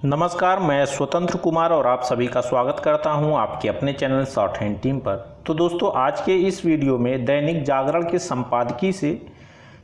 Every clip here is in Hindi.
नमस्कार, मैं स्वतंत्र कुमार और आप सभी का स्वागत करता हूं आपके अपने चैनल शॉर्ट हैंड टीम पर। तो दोस्तों, आज के इस वीडियो में दैनिक जागरण के संपादकीय से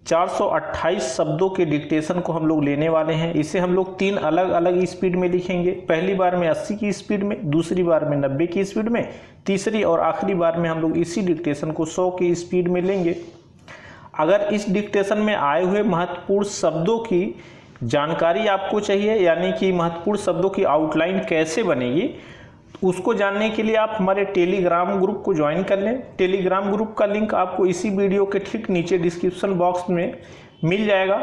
428 शब्दों के डिक्टेशन को हम लोग लेने वाले हैं। इसे हम लोग 3 अलग अलग स्पीड में लिखेंगे। पहली बार में 80 की स्पीड में, दूसरी बार में 90 की स्पीड में, तीसरी और आखिरी बार में हम लोग इसी डिक्टेशन को 100 की स्पीड में लेंगे। अगर इस डिक्टेशन में आए हुए महत्वपूर्ण शब्दों की जानकारी आपको चाहिए, यानी कि महत्वपूर्ण शब्दों की आउटलाइन कैसे बनेगी, उसको जानने के लिए आप हमारे टेलीग्राम ग्रुप को ज्वाइन कर लें। टेलीग्राम ग्रुप का लिंक आपको इसी वीडियो के ठीक नीचे डिस्क्रिप्शन बॉक्स में मिल जाएगा।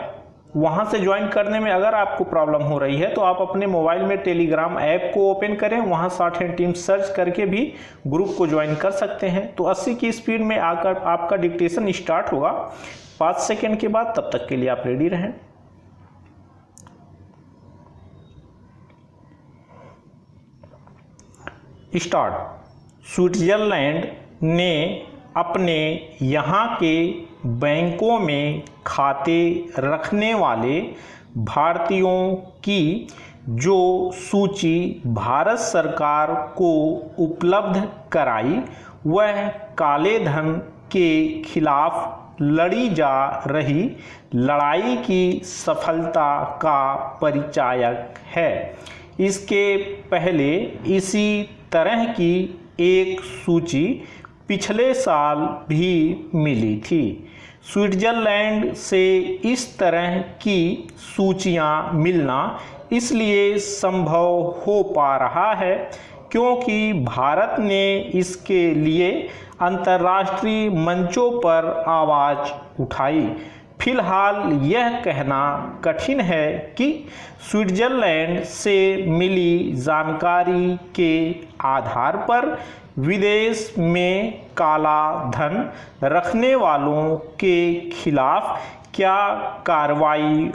वहां से ज्वाइन करने में अगर आपको प्रॉब्लम हो रही है तो आप अपने मोबाइल में टेलीग्राम ऐप को ओपन करें, वहां शॉर्ट हैंड टीम सर्च करके भी ग्रुप को ज्वाइन कर सकते हैं। तो 80 की स्पीड में आकर आपका डिक्टेशन स्टार्ट होगा 5 सेकेंड के बाद। तब तक के लिए आप रेडी रहें। स्टार्ट। स्विट्जरलैंड ने अपने यहाँ के बैंकों में खाते रखने वाले भारतीयों की जो सूची भारत सरकार को उपलब्ध कराई, वह काले धन के खिलाफ लड़ी जा रही लड़ाई की सफलता का परिचायक है। इसके पहले इसी तरह की एक सूची पिछले साल भी मिली थी। स्विट्जरलैंड से इस तरह की सूचियां मिलना इसलिए संभव हो पा रहा है क्योंकि भारत ने इसके लिए अंतर्राष्ट्रीय मंचों पर आवाज़ उठाई। फिलहाल यह कहना कठिन है कि स्विट्जरलैंड से मिली जानकारी के आधार पर विदेश में काला धन रखने वालों के खिलाफ क्या कार्रवाई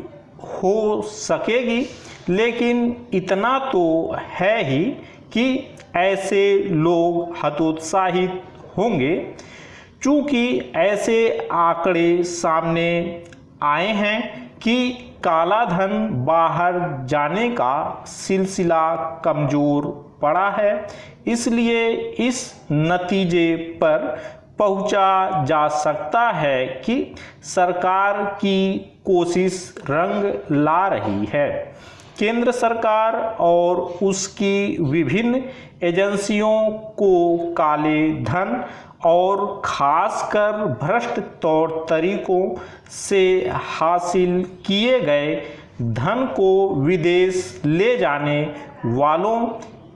हो सकेगी, लेकिन इतना तो है ही कि ऐसे लोग हतोत्साहित होंगे। चूँकि ऐसे आंकड़े सामने आए हैं कि काला धन बाहर जाने का सिलसिला कमज़ोर पड़ा है, इसलिए इस नतीजे पर पहुंचा जा सकता है कि सरकार की कोशिश रंग ला रही है। केंद्र सरकार और उसकी विभिन्न एजेंसियों को काले धन और खासकर भ्रष्ट तौर तरीकों से हासिल किए गए धन को विदेश ले जाने वालों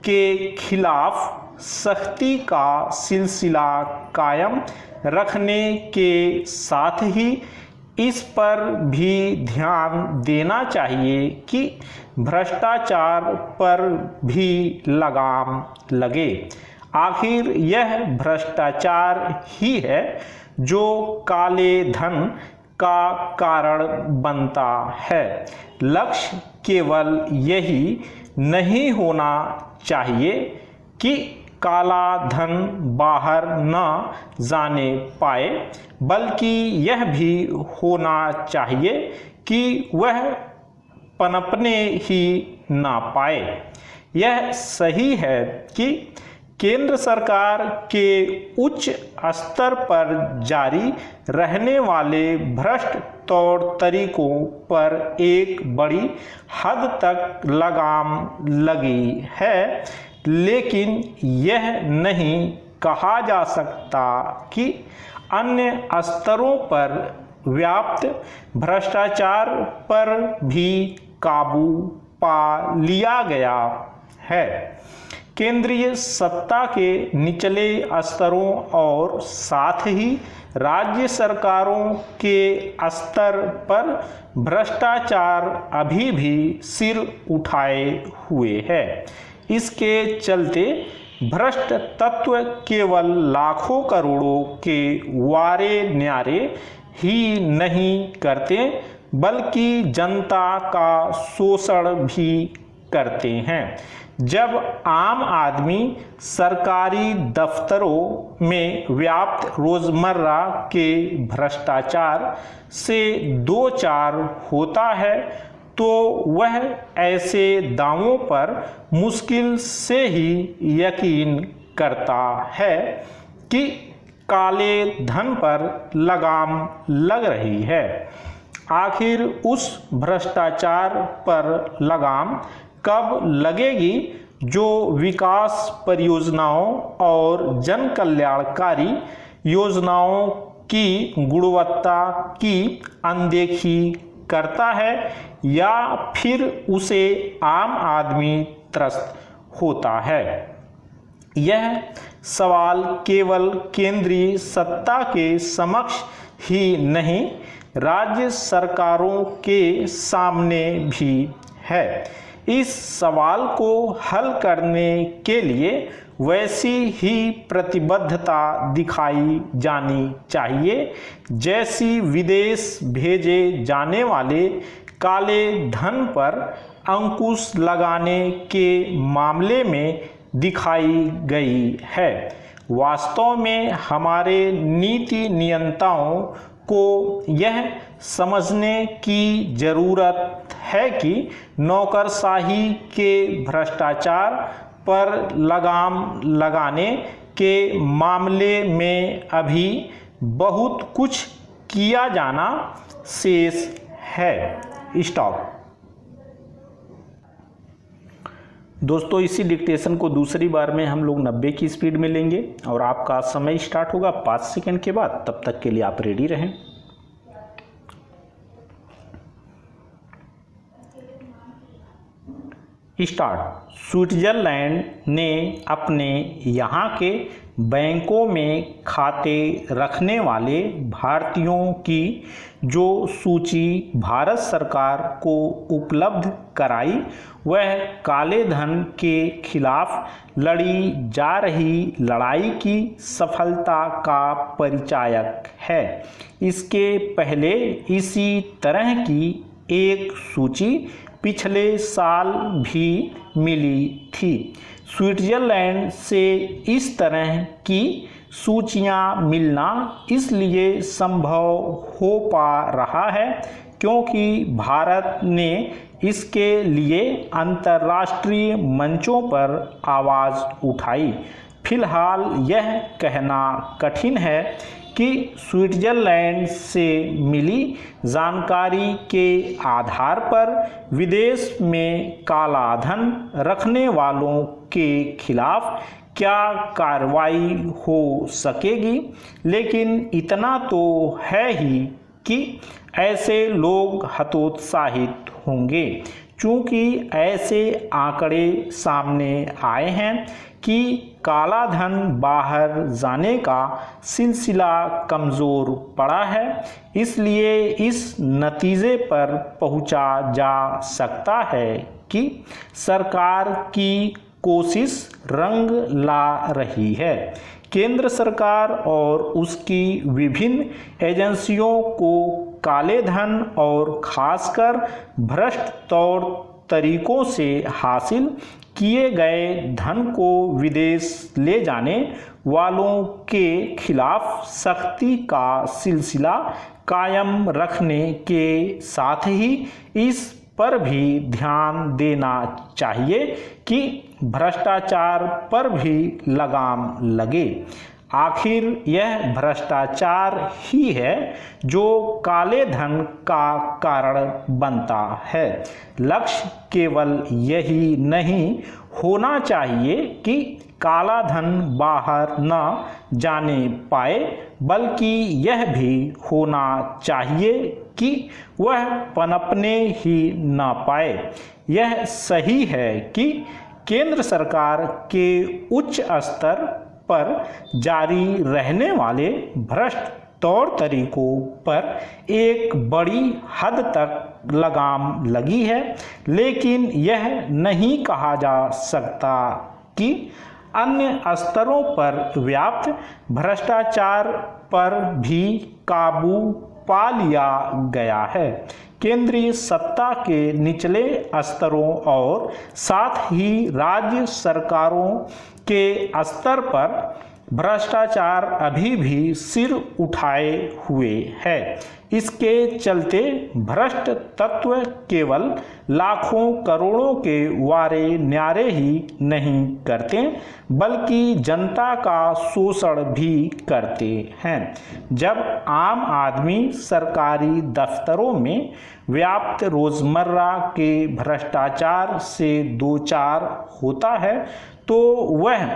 के खिलाफ सख्ती का सिलसिला कायम रखने के साथ ही इस पर भी ध्यान देना चाहिए कि भ्रष्टाचार पर भी लगाम लगे। आखिर यह भ्रष्टाचार ही है जो काले धन का कारण बनता है। लक्ष्य केवल यही नहीं होना चाहिए कि काला धन बाहर न जाने पाए, बल्कि यह भी होना चाहिए कि वह पनपने ही ना पाए। यह सही है कि केंद्र सरकार के उच्च स्तर पर जारी रहने वाले भ्रष्ट तौर तरीकों पर एक बड़ी हद तक लगाम लगी है, लेकिन यह नहीं कहा जा सकता कि अन्य स्तरों पर व्याप्त भ्रष्टाचार पर भी काबू पा लिया गया है। केंद्रीय सत्ता के निचले स्तरों और साथ ही राज्य सरकारों के स्तर पर भ्रष्टाचार अभी भी सिर उठाए हुए है। इसके चलते भ्रष्ट तत्व केवल लाखों करोड़ों के वारे न्यारे ही नहीं करते, बल्कि जनता का शोषण भी करते हैं। जब आम आदमी सरकारी दफ्तरों में व्याप्त रोजमर्रा के भ्रष्टाचार से दो चार होता है तो वह ऐसे दावों पर मुश्किल से ही यकीन करता है कि काले धन पर लगाम लग रही है। आखिर उस भ्रष्टाचार पर लगाम कब लगेगी जो विकास परियोजनाओं और जन कल्याणकारी योजनाओं की गुणवत्ता की अनदेखी करता है, या फिर उसे आम आदमी त्रस्त होता है? यह सवाल केवल केंद्रीय सत्ता के समक्ष ही नहीं, राज्य सरकारों के सामने भी है। इस सवाल को हल करने के लिए वैसी ही प्रतिबद्धता दिखाई जानी चाहिए जैसी विदेश भेजे जाने वाले काले धन पर अंकुश लगाने के मामले में दिखाई गई है। वास्तव में हमारे नीति नियंताओं को यह समझने की जरूरत है कि नौकरशाही के भ्रष्टाचार पर लगाम लगाने के मामले में अभी बहुत कुछ किया जाना शेष है। स्टॉप। दोस्तों, इसी डिक्टेशन को दूसरी बार में हम लोग 90 की स्पीड में लेंगे और आपका समय स्टार्ट होगा 5 सेकंड के बाद। तब तक के लिए आप रेडी रहें। स्टार्ट। स्विट्जरलैंड ने अपने यहाँ के बैंकों में खाते रखने वाले भारतीयों की जो सूची भारत सरकार को उपलब्ध कराई, वह काले धन के खिलाफ लड़ी जा रही लड़ाई की सफलता का परिचायक है। इसके पहले इसी तरह की एक सूची पिछले साल भी मिली थी। स्विट्जरलैंड से इस तरह की सूचियां मिलना इसलिए संभव हो पा रहा है क्योंकि भारत ने इसके लिए अंतर्राष्ट्रीय मंचों पर आवाज़ उठाई। फिलहाल यह कहना कठिन है कि स्विट्जरलैंड से मिली जानकारी के आधार पर विदेश में काला धन रखने वालों के खिलाफ क्या कार्रवाई हो सकेगी, लेकिन इतना तो है ही कि ऐसे लोग हतोत्साहित होंगे। चूँकि ऐसे आंकड़े सामने आए हैं कि काला धन बाहर जाने का सिलसिला कमज़ोर पड़ा है, इसलिए इस नतीजे पर पहुंचा जा सकता है कि सरकार की कोशिश रंग ला रही है। केंद्र सरकार और उसकी विभिन्न एजेंसियों को काले धन और खासकर भ्रष्ट तौर तरीकों से हासिल किए गए धन को विदेश ले जाने वालों के खिलाफ सख्ती का सिलसिला कायम रखने के साथ ही इस पर भी ध्यान देना चाहिए कि भ्रष्टाचार पर भी लगाम लगे। आखिर यह भ्रष्टाचार ही है जो काले धन का कारण बनता है। लक्ष्य केवल यही नहीं होना चाहिए कि काला धन बाहर न जाने पाए, बल्कि यह भी होना चाहिए कि वह पनपने ही न पाए। यह सही है कि केंद्र सरकार के उच्च स्तर पर जारी रहने वाले भ्रष्ट तौर तरीकों पर एक बड़ी हद तक लगाम लगी है, लेकिन यह नहीं कहा जा सकता कि अन्य स्तरों पर व्याप्त भ्रष्टाचार पर भी काबू पा लिया गया है। केंद्रीय सत्ता के निचले स्तरों और साथ ही राज्य सरकारों के स्तर पर भ्रष्टाचार अभी भी सिर उठाए हुए है। इसके चलते भ्रष्ट तत्व केवल लाखों करोड़ों के वारे न्यारे ही नहीं करते बल्कि जनता का शोषण भी करते हैं। जब आम आदमी सरकारी दफ्तरों में व्याप्त रोजमर्रा के भ्रष्टाचार से दो चार होता है तो वह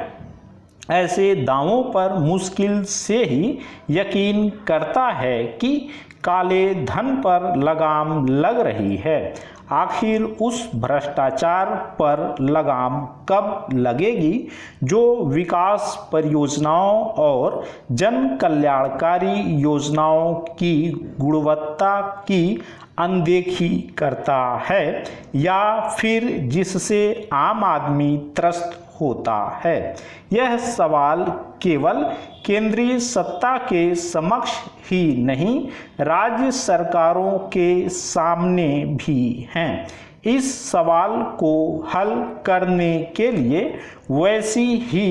ऐसे दावों पर मुश्किल से ही यकीन करता है कि काले धन पर लगाम लग रही है। आखिर उस भ्रष्टाचार पर लगाम कब लगेगी जो विकास परियोजनाओं और जन कल्याणकारी योजनाओं की गुणवत्ता की अनदेखी करता है या फिर जिससे आम आदमी त्रस्त होता है। यह सवाल केवल केंद्रीय सत्ता के समक्ष ही नहीं राज्य सरकारों के सामने भी हैं। इस सवाल को हल करने के लिए वैसी ही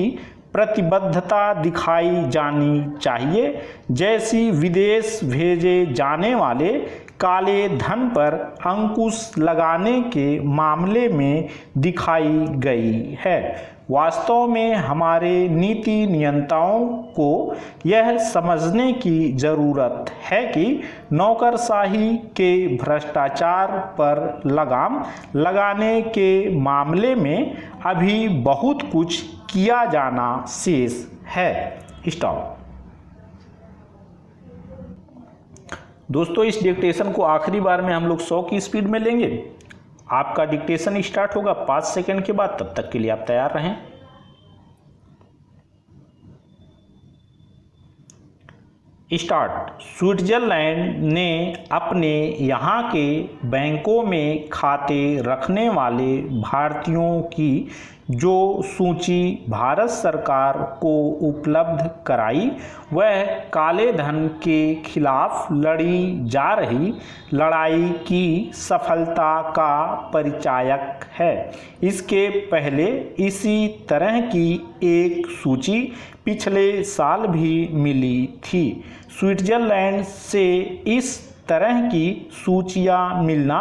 प्रतिबद्धता दिखाई जानी चाहिए जैसी विदेश भेजे जाने वाले काले धन पर अंकुश लगाने के मामले में दिखाई गई है। वास्तव में हमारे नीति नियंताओं को यह समझने की जरूरत है कि नौकरशाही के भ्रष्टाचार पर लगाम लगाने के मामले में अभी बहुत कुछ किया जाना शेष है। स्टॉप। दोस्तों, इस डिक्टेशन को आखिरी बार में हम लोग 100 की स्पीड में लेंगे। आपका डिक्टेशन स्टार्ट होगा 5 सेकंड के बाद। तब तक के लिए आप तैयार रहें। स्टार्ट। स्विट्जरलैंड ने अपने यहाँ के बैंकों में खाते रखने वाले भारतीयों की जो सूची भारत सरकार को उपलब्ध कराई वह काले धन के खिलाफ लड़ी जा रही लड़ाई की सफलता का परिचायक है। इसके पहले इसी तरह की एक सूची पिछले साल भी मिली थी। स्विट्जरलैंड से इस तरह की सूचियां मिलना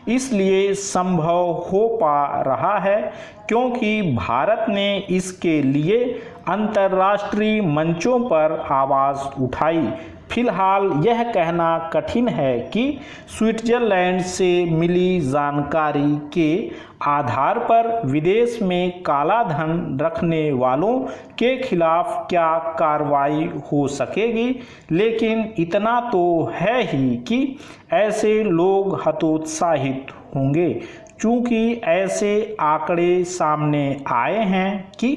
इसलिए संभव हो पा रहा है क्योंकि भारत ने इसके लिए अंतर्राष्ट्रीय मंचों पर आवाज़ उठाई। फिलहाल यह कहना कठिन है कि स्विट्जरलैंड से मिली जानकारी के आधार पर विदेश में काला धन रखने वालों के खिलाफ क्या कार्रवाई हो सकेगी, लेकिन इतना तो है ही कि ऐसे लोग हतोत्साहित होंगे चूंकि ऐसे आंकड़े सामने आए हैं कि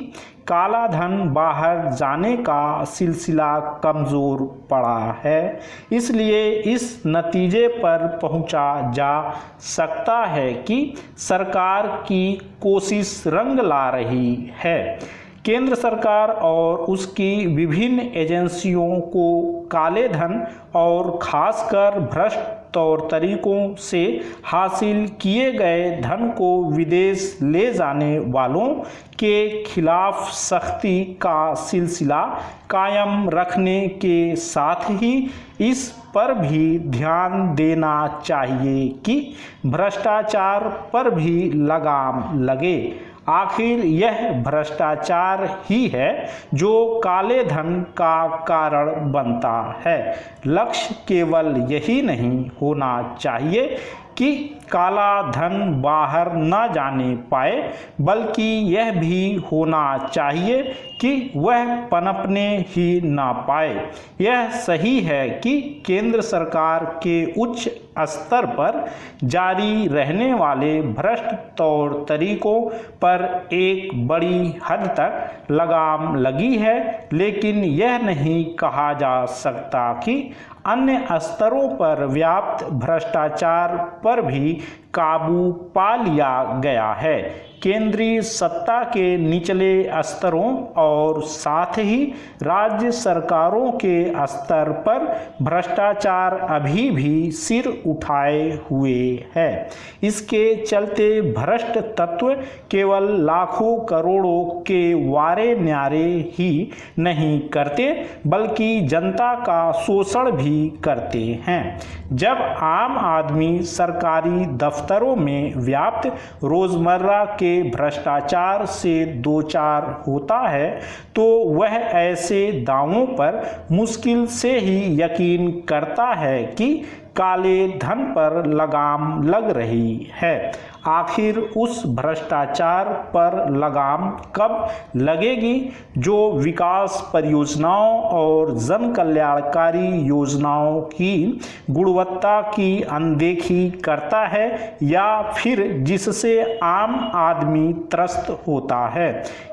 काला धन बाहर जाने का सिलसिला कमज़ोर पड़ा है। इसलिए इस नतीजे पर पहुंचा जा सकता है कि सरकार की कोशिश रंग ला रही है। केंद्र सरकार और उसकी विभिन्न एजेंसियों को काले धन और खासकर भ्रष्ट तौर तरीकों से हासिल किए गए धन को विदेश ले जाने वालों के खिलाफ सख्ती का सिलसिला कायम रखने के साथ ही इस पर भी ध्यान देना चाहिए कि भ्रष्टाचार पर भी लगाम लगे। आखिर यह भ्रष्टाचार ही है जो काले धन का कारण बनता है। लक्ष्य केवल यही नहीं होना चाहिए कि काला धन बाहर न जाने पाए बल्कि यह भी होना चाहिए कि वह पनपने ही ना पाए। यह सही है कि केंद्र सरकार के उच्च स्तर पर जारी रहने वाले भ्रष्ट तौर तरीकों पर एक बड़ी हद तक लगाम लगी है, लेकिन यह नहीं कहा जा सकता कि अन्य स्तरों पर व्याप्त भ्रष्टाचार पर भी काबू पा लिया गया है। केंद्रीय सत्ता के निचले स्तरों और साथ ही राज्य सरकारों के स्तर पर भ्रष्टाचार अभी भी सिर उठाए हुए है। इसके चलते भ्रष्ट तत्व केवल लाखों करोड़ों के वारे न्यारे ही नहीं करते बल्कि जनता का शोषण भी करते हैं। जब आम आदमी सरकारी दफ्तरों में व्याप्त रोजमर्रा के भ्रष्टाचार से दो चार होता है तो वह ऐसे दावों पर मुश्किल से ही यकीन करता है कि काले धन पर लगाम लग रही है। आखिर उस भ्रष्टाचार पर लगाम कब लगेगी जो विकास परियोजनाओं और जन कल्याणकारी योजनाओं की गुणवत्ता की अनदेखी करता है या फिर जिससे आम आदमी त्रस्त होता है।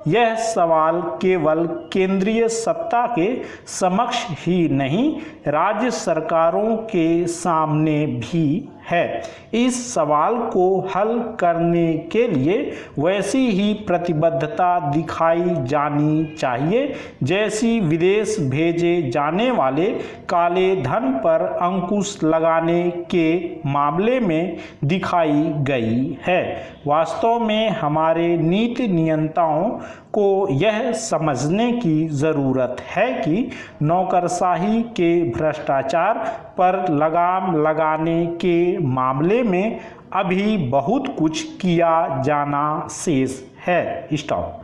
यह सवाल केवल केंद्रीय सत्ता के समक्ष ही नहीं राज्य सरकारों के सामने भी है। इस सवाल को हल करने के लिए वैसी ही प्रतिबद्धता दिखाई जानी चाहिए जैसी विदेश भेजे जाने वाले काले धन पर अंकुश लगाने के मामले में दिखाई गई है। वास्तव में हमारे नीति नियंताओं को यह समझने की ज़रूरत है कि नौकरशाही के भ्रष्टाचार पर लगाम लगाने के मामले में अभी बहुत कुछ किया जाना शेष है। स्टॉप।